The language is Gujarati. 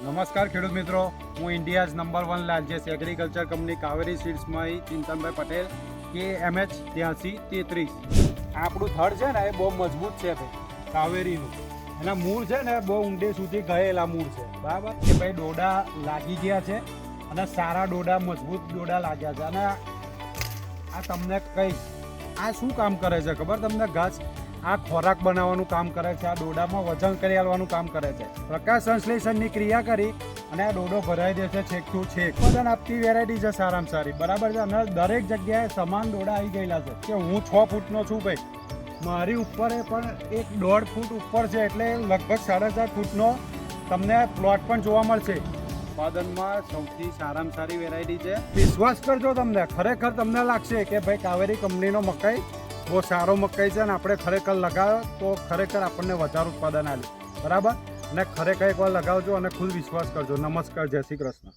નમસ્કાર ખેડૂત મિત્રો, હું India's number 1 largest agriculture company Kaveri સીડ્સમાં ચિંતનભાઈ પટેલ KMH 8333। આપણું થડ છે ને એ બહુ મજબૂત છે ભાઈ, કાવેરીનું એના મૂળ છે ને બહુ ઊંડે સુધી ગયેલા મૂળ છે, બરાબર કે ભાઈ ડોડા લાગી ગયા છે અને સારા ડોડા, મજબૂત ડોડા લાગ્યા છે। અને આ તમને કહીશ આ શું કામ કરે છે ખબર તમને? ઘાસ આ ખોરાક બનાવવાનું કામ કરે છે, આ ડોડામાં વજન કરી આવવાનું કામ કરે છે, પ્રકાશ સંશ્લેષણની ક્રિયા કરી અને આ ડોડો ભરાઈ દે છે છેક ટુ છેક। વજન આપતી વેરાયટી છે સારામાં સારી, બરાબર છે। અને દરેક જગ્યાએ સમાન ડોડા આવી ગયેલા છે કે હું 6 ફૂટનો છું ભાઈ, મારી ઉપર પણ 1.5 ફૂટ ઉપર છે, એટલે લગભગ 4.5 ફૂટનો તમને પ્લોટ પણ જોવા મળશે। ઉત્પાદનમાં સૌથી સારામાં સારી વેરાયટી છે, વિશ્વાસ કરજો તમને, ખરેખર તમને લાગશે કે ભાઈ કાવેરી કંપનીનો મકાઈ બહુ સારો મકાઈ છે અને આપણે ખરેખર લગાવો તો ખરેખર આપણને વધારે ઉત્પાદન આલે, બરાબર। અને ખરેખર એકવાર લગાવજો અને ખુદ વિશ્વાસ કરજો। નમસ્કાર, જય શ્રી કૃષ્ણ।